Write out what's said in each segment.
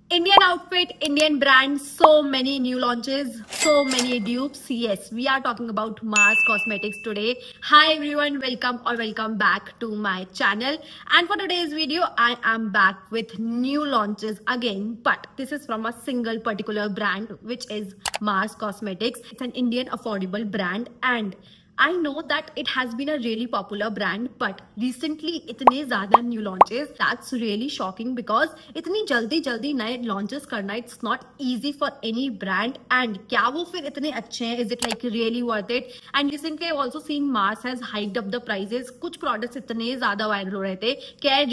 Indian outfit, Indian brand, so many new launches, so many dupes. Yes, we are talking about Mars Cosmetics today. Hi everyone, welcome back to my channel. And for today's video, I am back with new launches again. But this is from a single particular brand, which is Mars Cosmetics. It's an Indian affordable brand, and I know that it has been a really popular brand, but recently इतने ज़्यादा new launches, that's really shocking because इतनी जल्दी नए launches करना it's not easy for any brand. And क्या वो फिर इतने अच्छे हैं? Is it like really worth it? And recently I've also seen Mars has hiked up the prices. कुछ products इतने ज़्यादा viral हो रहे थे कि I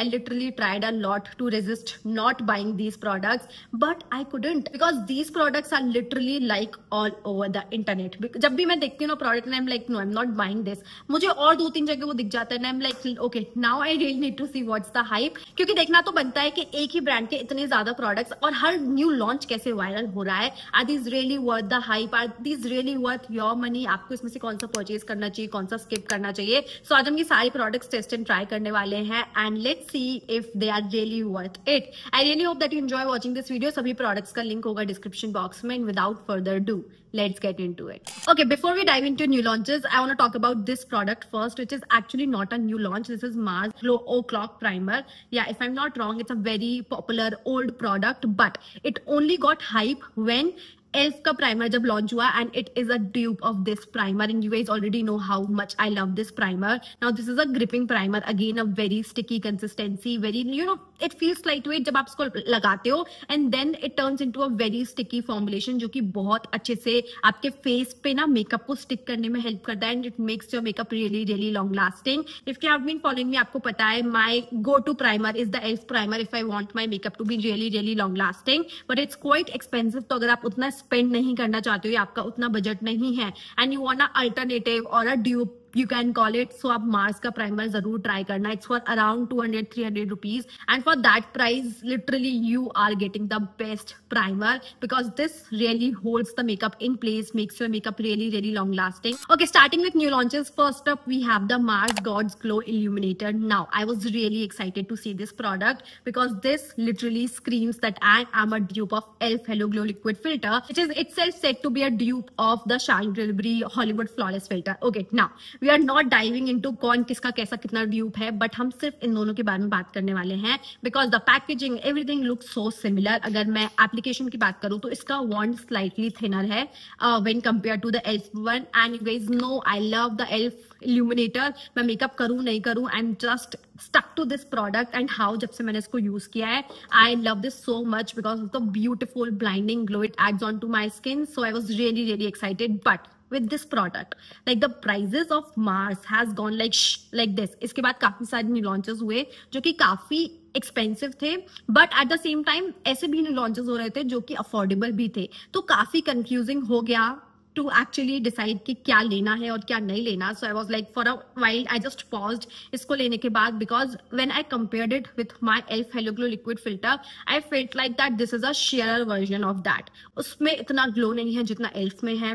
literally tried a lot to resist not buying these products, but I couldn't because these products are literally like all over the internet. जब भी मैं देखती हूँ ना product and I'm like, no, I'm not buying this. मुझे और 2-3 जगह वो दिख जाता है and I'm like, okay, now I really need to see what's the hype. क्योंकि देखना तो बनता है कि एक ही ब्रांड के इतने ज्यादा प्रोडक्ट्स और हर न्यू लॉन्च कैसे वायरल हो रहा है. Are these really worth the hype? Are these really worth your money? आपको इसमें से कौन सा परचेज करना चाहिए, कौन सा स्किप करना चाहिए. सो आज हम ये सारे प्रोडक्ट्स टेस्ट एंड ट्राई करने वाले हैं and let's see if they are really worth it. I really hope that you enjoy watching this video. सभी प्रोडक्ट्स का लिंक होगा डिस्क्रिप्शन बॉक्स में. And without further do, let's get into it. Okay, before we dive into new launches, I want to talk about this product first, which is actually not a new launch. This is Mars Glow O'Clock Primer. Yeah, if I'm not wrong, it's a very popular old product, but it only got hype when Elf का primer जब launch हुआ and it is a dupe of this primer and you guys already know how much I love this primer. Now this is a gripping primer, again a very sticky consistency, very you know it feels light weight जब आप इसको लगाते हो and then it turns into a very sticky formulation जो कि बहुत अच्छे से आपके फेस पे ना मेकअप को स्टिक करने में हेल्प करता है and it makes your makeup really long lasting. If you have been following me, आपको पता है my go to primer is the Elf primer if I want my makeup to be really long lasting, but it's quite expensive. तो अगर आप उतना spend नहीं करना चाहते हो या आपका उतना बजट नहीं है and you want a alternative और a dupe you can call it, so आप मार्स का प्राइमर जरूर ट्राई करना. It's for around 200-300 rupees and for that price literally you are getting the best primer because this really holds the makeup in place, makes your makeup really long lasting. Okay, starting with new launches. First up we have the Mars gods glow illuminator. Now I was really excited to see this product because this literally screams that I am a dupe of Elf halo glow liquid filter, which is itself said to be a dupe of the Charlotte Tilbury Hollywood Flawless filter. Okay, now we are not diving into कौन किसका कैसा कितना dupe है, but हम सिर्फ इन दोनों के बारे में बात करने वाले हैं because the packaging everything looks so similar. अगर मैं एप्लीकेशन की बात करूं तो इसका वॉन्ड स्लाइटली थिनर है when compare to the Elf one. And you guys know I love the Elf illuminator. मैं मेकअप करूं नहीं करूं, I am just stuck to this product and how जब से मैंने इसको यूज किया है I love this so much because of the beautiful blinding glow it adds on to my skin. So I was really excited. But with this product, like the prices of Mars has gone like this. इसके बाद काफी सारे new launches हुए जो कि काफी expensive थे, but at the same time ऐसे भी न्यू लॉन्चेस हो रहे थे जो कि अफोर्डेबल भी थे. तो काफी कंफ्यूजिंग हो गया to actually decide कि क्या लेना है और क्या नहीं लेना. So I was like for a while I just paused इसको लेने के बाद because when I compared it with my Elf Hello Glow liquid filter, I felt like that this is a sheerer version of that. उसमें इतना glow नहीं है जितना Elf में है.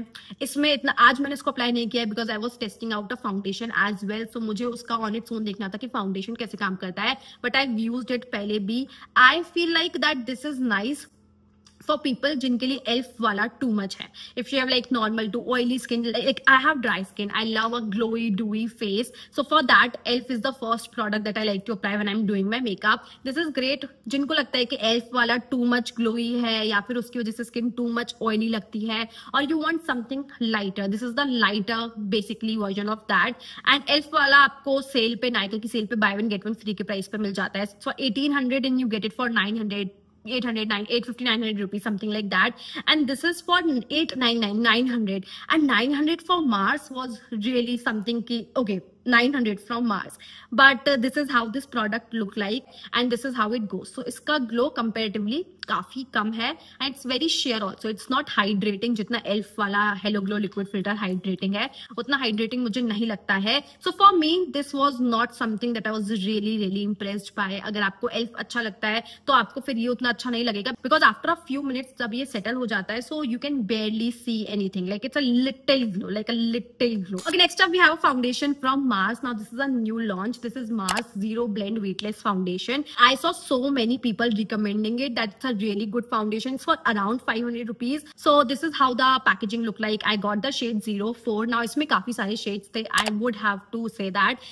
इसमें इतना आज मैंने इसको अप्लाई नहीं किया है because I was testing out a foundation as well. So मुझे उसका on its own देखना था कि फाउंडेशन कैसे काम करता है, but I've used it पहले भी. I feel like that this is nice for people जिनके लिए एल्फ वाला टू मच है. If you have like normal to oily skin, like I have dry skin, I love a glowy dewy face, so for that Elf is the first product that I like to apply when I am doing my makeup. This is great. जिनको लगता है कि elf वाला too much glowy है या फिर उसकी वजह से स्किन टू मच ऑयली लगती है और you want something lighter, this is the lighter basically version of that. And elf वाला आपको सेल पे, नाइका की सेल पे by one get one free के प्राइस पे मिल जाता है. सो 1800 and you get it for 900, 850, 900 rupees, something like that. And this is for 899, 900. And 900 for Mars was really something ki, okay, 900 from Mars, but this is how this product look like and this is how it goes. So इसका glow comparatively काफी कम है and it's very sheer also. It's not hydrating जितना Elf वाला Hello Glow liquid filter hydrating है, उतना hydrating मुझे नहीं लगता है. So for me this was not something that I was really impressed by. अगर आपको Elf अच्छा लगता है तो आपको फिर ये उतना अच्छा नहीं लगेगा because after a few minutes जब ये settle हो जाता है so you can barely see anything, like it's a little glow, like a little glow. Okay, next up we have a foundation from Mars Mars. Now this is a new launch. This is Mars Zero Blend Weightless Foundation. I saw so many people recommending it. That's a really good foundation. It's for around 500 rupees. So this is how the packaging look like. I got the shade 04. Now इसमें काफी सारे shades थे. I would have to say that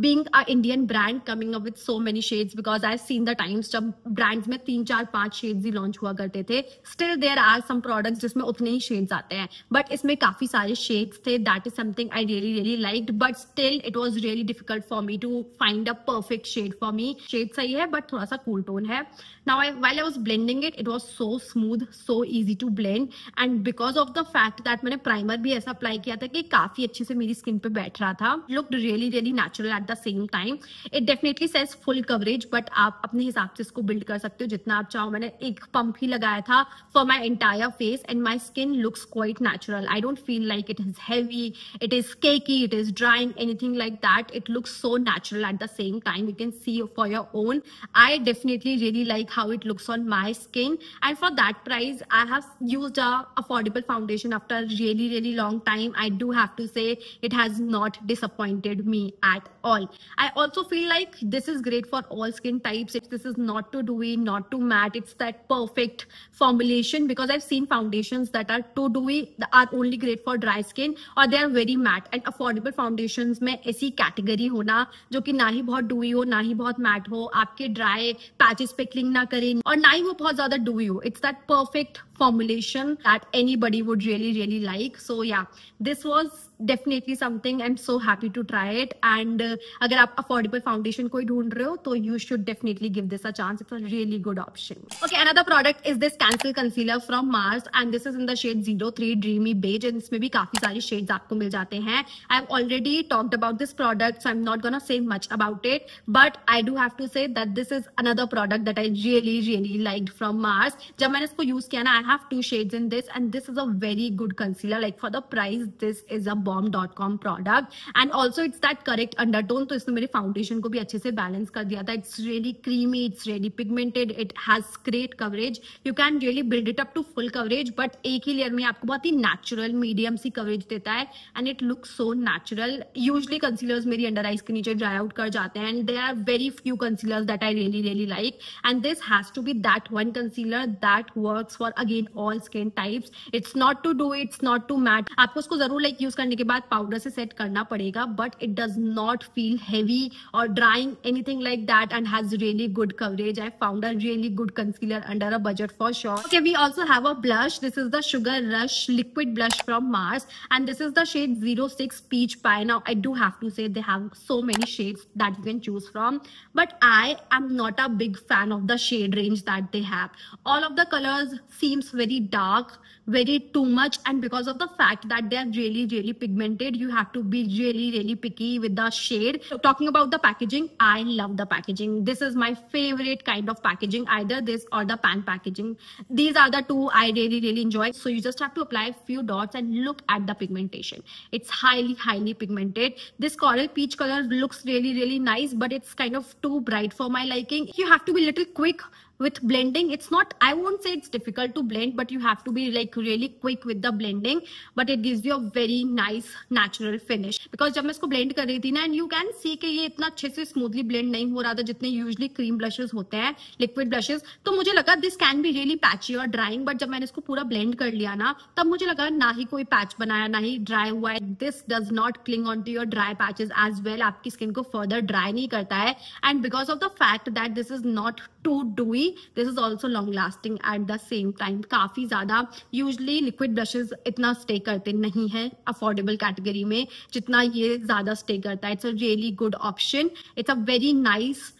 being an Indian brand coming up with so many shades, because I've seen the times जब brands में 3 4 5 shades ही launch हुआ करते थे. Still there are some products जिसमें उतने ही shades आते हैं, but इसमें काफी सारे shades थे. That is something I really liked, but still it was really difficult for me to find a perfect shade for me. Shade सही है but थोड़ा सा cool tone है. Now while I was blending it, it was so smooth, so easy to blend, and because of the fact that मैंने primer भी ऐसा apply किया था कि काफी अच्छे से मेरी skin पे बैठ रहा था. Looked really natural at the same time. It definitely says full coverage, but आप अपने हिसाब से इसको build कर सकते हो जितना आप चाहो. मैंने एक pump ही लगाया था for my entire face, and my skin looks quite natural. I don't feel like it is heavy, it is cakey, it is drying, anything like that. It looks so natural at the same time. You can see for your own. I definitely really like how it looks on my skin, and for that price I have used a affordable foundation after a really long time. I do have to say it has not disappointed me at all. I also feel like this is great for all skin types. This is not too dewy, not too matte. It's that perfect formulation, because I've seen foundations that are too dewy that are only great for dry skin, or they are very matte. And affordable foundations में ऐसी category होना जो कि ना ही बहुत dewy हो, ना ही बहुत matte हो, आपके dry patches पे cling ना करे, और ना ही वो बहुत ज़्यादा dewy हो. It's that perfect formulation that anybody would really like. So yeah, this was definitely something. I'm so happy to try it. And अगर आप affordable foundation कोई ढूंढ रहे हो तो you should definitely give this a chance. It's a really good option. Okay, another product is this Cancel Concealer from Mars, and this is in the shade 03 Dreamy Beige, and इसमें भी काफी सारी shades आपको मिल जाते हैं. I've already talked about this product, so I'm not gonna say much about it, but I do have to say that this is another product that I really liked from Mars. जब मैंने इसको use किया ना, I have 2 shades in this, and this is a very good concealer. Like for the price, this is a bomb.com product, and also it's that correct undertone, तो इसने मेरे foundation को भी अच्छे से balance कर दिया था. It's really creamy, it's really pigmented, it has great coverage. You can really build it up to full coverage, but एक ही layer में आपको बहुत ही natural medium सी coverage देता है, and it looks so natural. Usually concealers मेरी under eyes के नीचे dry out कर जाते हैं, and there are very few concealers that I really like, and this has to be that one concealer that works for again all skin types. It's not too dewy, it's not too matte. आपको उसको जरूर like use करने के बाद powder से set करना पड़ेगा, but it does not feel heavy or drying, anything like that, and has really good coverage. I found a really good concealer under a budget for sure. Okay, we also have a blush. This is the Sugar Rush liquid blush from Mars, and this is the shade 06 Peach Pie. Now I do have to say they have so many shades that you can choose from, but I am not a big fan of the shade range that they have. All of the colors seems very dark, very too much, and because of the fact that they are really pigmented, you have to be really picky with the shade. So talking about the packaging, I love the packaging. This is my favorite kind of packaging, either this or the pan packaging. These are the two I really enjoy. So you just have to apply a few dots and look at the pigmentation. It's highly pigmented. This coral peach color looks really nice, but it's kind of too bright for my liking. You have to be a little quick with blending. It's not, I won't say it's difficult to blend, but you have to be like really quick with the blending, but it gives you a very nice natural finish. Because जब मैं इसको blend कर रही थी ना, and you can see कि ये इतना अच्छे से smoothly blend नहीं हो रहा था जितने usually cream blushes होते हैं, liquid blushes, तो मुझे लगा this can be really patchy or drying, but जब मैंने इसको पूरा blend कर लिया ना, तब मुझे लगा ना ही कोई patch बनाया, ना ही dry हुआ है. This does not cling onto your dry patches as well. आपकी skin को further dry नहीं करता है, and because of the fact that this is not too dewy, this is also long lasting at the same time. काफी ज्यादा usually liquid blushes इतना stay करते नहीं हैं affordable category में जितना ये ज्यादा stay करता है. It's a really good option. It's a very nice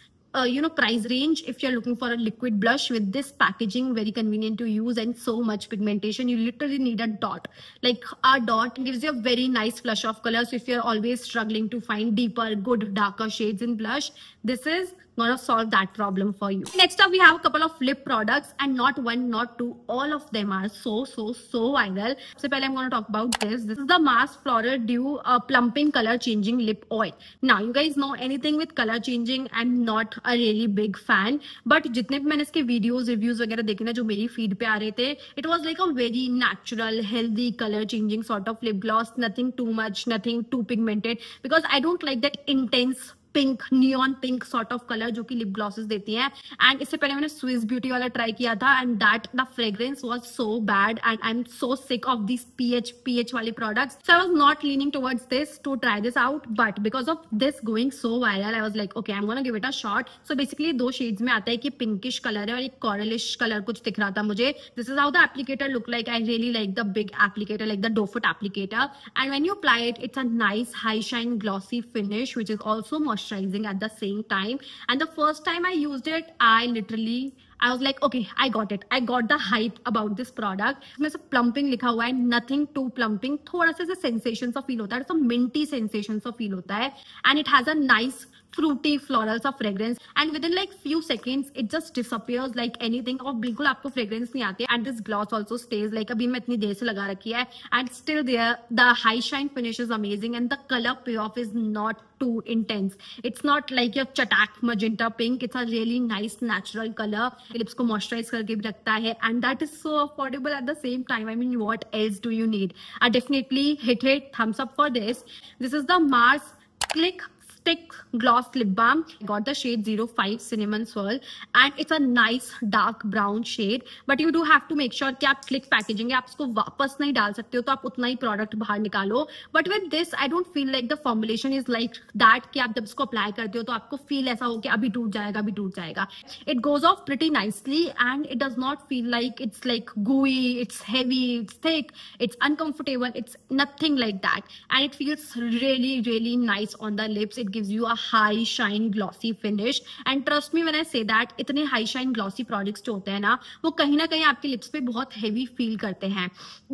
price range if you're looking for a liquid blush with this packaging, very convenient to use and so much pigmentation. You literally need a dot. Like a dot gives you a very nice flush of color. So if you're always struggling to find deeper, good, darker shades in blush, this is gonna solve that problem for you. Next up, we have a couple of lip products, and not one, not two. All of them are so viral. So first, I'm gonna talk about this. This is the Mars Floral Dew Plumping Color Changing Lip Oil. Now, you guys know anything with color changing, I'm not a really big fan, but जितने भी मैंने इसके videos reviews वगैरह देखे ना जो मेरी feed पे आ रहे थे, it was like a very natural healthy colour changing sort of lip gloss, nothing too much, nothing too pigmented, because I don't like that intense pink, neon pink sort of colour जो कि lip glosses देती हैं. And इससे पहले मैंने Swiss beauty वाला try किया था, and that the fragrance was so bad, and I am so sick of this pH वाले products. So I was not leaning towards this to try this out, but because of this going so viral I was like okay, I am gonna give it a shot. So basically दो shades में आता है कि pinkish colour है और एक कॉरलिश colour कुछ दिख रहा था मुझे. This is how the applicator look like. I really like the big applicator, like the doe foot applicator, and when you apply it, it's a nice high shine glossy finish which is also moisturizing at the same time. And the first time I used it, I was like, okay, I got it. I got the hype about this product. इसमें से plumping लिखा हुआ है, nothing too plumping. थोड़ा सा sensation सा feel होता है, some minty sensation सा feel होता है, and it has a nice fruity florals of fragrance, and within like few seconds it just disappears like anything, और बिल्कुल आपको fragrance नहीं आती. And this gloss also stays, like अभी मैं इतनी देर से लगा रखी है, and still there the high shine finish is amazing, and the color payoff is not too intense. It's not like your chatak magenta pink. It's a really nice natural color. Lips को moisturise करके भी रखता है, and that is so affordable at the same time. I mean, what else do you need? I definitely hit thumbs up for this. This is the Mars Click Stick Gloss Lip Balm. I got the shade 05 Cinnamon Swirl, and it's a nice dark brown shade. But you do have to make sure कि आप click packaging है, आप इसको वापस नहीं डाल सकते हो, तो आप उतना ही प्रोडक्ट बाहर निकालो. But with this I don't feel like the formulation is like that कि आप जब इसको अप्लाई करते हो तो आपको फील ऐसा हो कि अभी टूट जाएगा, अभी टूट जाएगा. It goes off pretty nicely, and it does not feel like it's like gooey, it's heavy, it's thick, it's uncomfortable, it's nothing like that. And it feels really nice on the lips. It gives you a high shine glossy finish, and trust me when I say that इतने high shine glossy products जो होते हैं ना, वो कहीं ना कहीं आपके lips पे बहुत heavy feel करते हैं.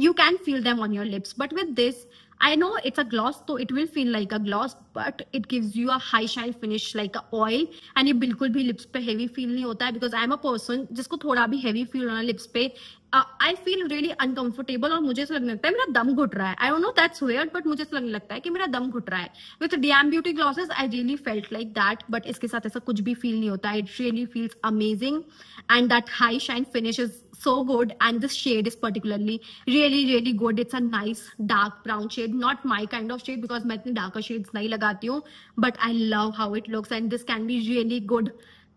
You can feel them on your lips, but with this I know it's a gloss, so it will feel like a gloss, but it gives you a high shine finish like a oil, and ये बिल्कुल भी lips पे heavy feel नहीं होता है, because I am a person जिसको थोड़ा भी heavy feel होना lips पे, I feel really uncomfortable, और मुझे ऐसा लगने लगता है मेरा दम घुट रहा है. I don't know, that's weird, but मुझे ऐसा लगने लगता है कि मेरा दम घुट रहा है. With DM Beauty glosses, I really felt like that, but इसके साथ ऐसा कुछ भी feel नहीं होता है. It really feels amazing, and that high shine finish is so good, and this shade is particularly really good. It's a nice dark brown shade, not my kind of shade because मैं इतनी darker shades नहीं लगाती हूँ, but I love how it looks, and this can be really good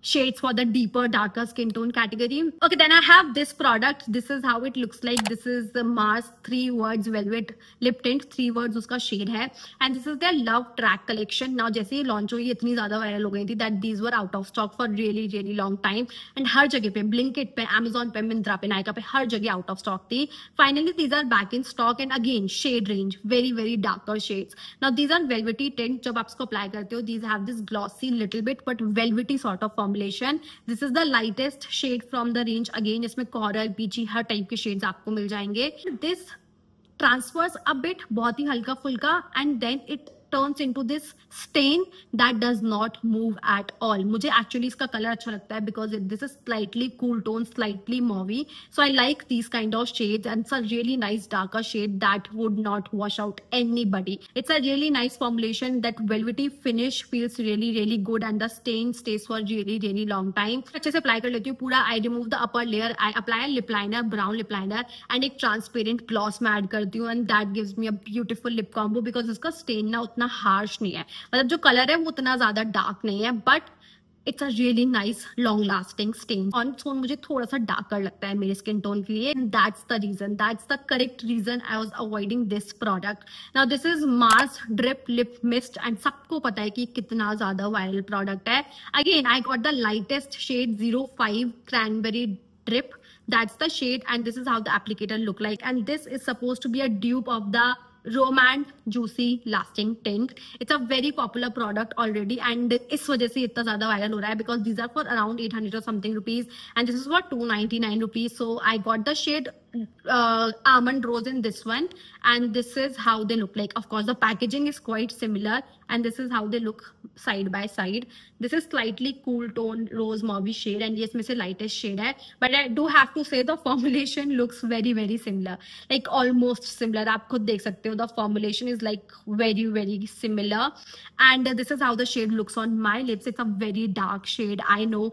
shades for the deeper darker skin tone category. Okay, then I have this product. This is how it looks like. This is the Mars 3 Words Velvet Lip Tint. 3 words उसका shade है, and this is their Love Track collection. Now जैसे ये launch हुई, इतनी ज़्यादा viral हो गई थी that these were out of stock for really long time, and हर जगह पे, Blinkit पे, Amazon पे, Myntra पे, Nykaa पे, हर जगह out of stock थी. Finally these are back in stock, and again shade range very darker shades. Now these are velvety tint. जब आप इसको apply करते हो, these have this glossy little bit but velvety sort of formulation. This is the lightest shade from the range. Again इसमें coral, peachy हर type के shades आपको मिल जाएंगे. This transfers a bit, बहुत ही हल्का फुल्का, and then it turns into this stain that does not move at all. मुझे actually इसका color अच्छा लगता है because this is slightly cool tone, slightly mauvey. So I like these kind of shades, and it's a really nice darker shade that would not wash out anybody. It's a really nice formulation. That velvety finish feels really good, and the stain stays for really long time. अच्छे से apply कर लेती हूँ पूरा. I remove the upper layer. I apply a lip liner, brown lip liner, and एक transparent gloss मैं add करती हूँ, and that gives me a beautiful lip combo because इसका stain ना उतना हार्श नहीं है, मतलब जो कलर है वो उतना ज्यादा डार्क नहीं है, but it's a really nice long lasting stain. On tone मुझे थोड़ा सा डार्कर लगता है मेरे स्किन टोन के लिए, that's the correct reason I was avoiding this product. Now this is Mars drip lip mist, and सबको पता है कि कितना ज्यादा वायरल प्रोडक्ट है. Again I got the lightest shade 05 cranberry drip. That's the shade, and this is how the applicator look like, and this is supposed to be a dupe of the Romand Juicy Lasting Tint. It's a very popular product already, and इस वजह से इतना ज़्यादा viral हो रहा है because these are for around 800 or something rupees, and this is for 299 rupees. So I got the shade almond rose in this one, and this is how they look like. Of course, the packaging is quite similar, and this is how they look side by side. This is slightly cool tone rose mauve shade, and ये इसमें से lightest shade है. But I do have to say the formulation looks very similar, like almost similar. आप खुद देख सकते हो, the formulation is like very similar. And this is how the shade looks on my lips. It's a very dark shade, I know.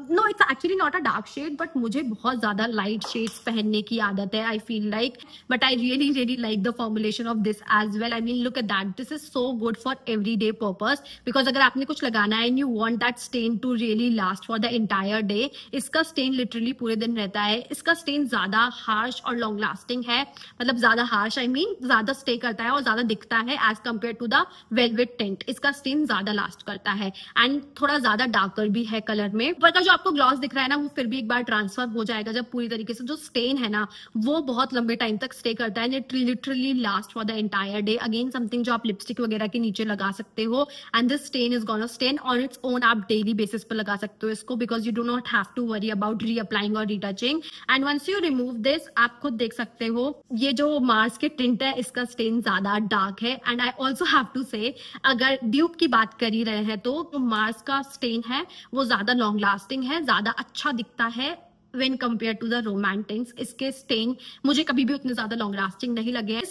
No, it's actually not a dark shade, but मुझे बहुत ज़्यादा light shades पहनने की आदत है, I feel like. But I really like the formulation of this as well. I mean, look at that. This is so good for everyday purpose, because अगर आपने कुछ लगाना है and you want that stain to really last for the entire day, इसका stain literally पूरे दिन रहता है. इसका stain ज़्यादा harsh और long lasting है, मतलब ज़्यादा harsh, I mean ज़्यादा stay करता है और ज़्यादा दिखता है as compared to the velvet tint. इसका stain ज़्यादा last करता है and थोड़ा ज़्यादा darker भी है कलर में. ऊपर का जो आपको ग्लॉस दिख रहा है ना, वो फिर भी एक बार ट्रांसफर हो जाएगा जब पूरी तरीके से जो स्टेन है ना, वो बहुत लंबे टाइम तक स्टे करता है. It literally last for the entire day. Again something जो आप लिपस्टिक वगैरह के नीचे लगा सकते हो, and this stain is gonna stain on its own. आप डेली बेसिस पर लगा सकते हो इसको, because you do not have to worry about reapplying और retouching. And once you remove this, आप खुद देख सकते हो, ये जो मार्स के टिंट है इसका स्टेन ज्यादा डार्क है. And I also have to say, अगर ड्यूब की बात कर ही रहे हैं तो मार्स का स्टेन है वो ज्यादा लॉन्ग लास्टिंग है, ज्यादा अच्छा दिखता है when compared to the Romantics. इसके स्टेन मुझे कभी भी उतने ज्यादा लॉन्ग लास्टिंग नहीं लगे हैं.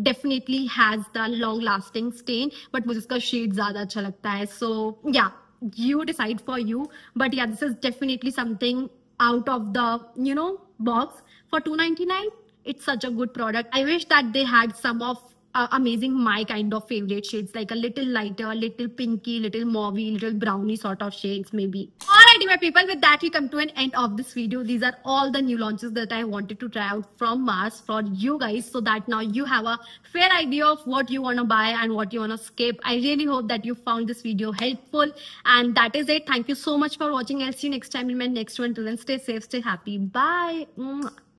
Definitely has the long lasting stain, but मुझे इसका शेड ज्यादा अच्छा लगता है. So yeah, you decide for you. But yeah, this is definitely something out of the box for $2.99. It's such a good product. I wish that they had some of amazing my kind of favorite shades, like a little lighter, little pinky, little mauvey, little browny sort of shades maybe. Alrighty my people, with that we come to an end of this video. These are all the new launches that I wanted to try out from Mars for you guys, so that now you have a fair idea of what you want to buy and what you want to skip. I really hope that you found this video helpful, and that is it. Thank you so much for watching. I'll see you next time in my next one. Till then, stay safe, stay happy. Bye.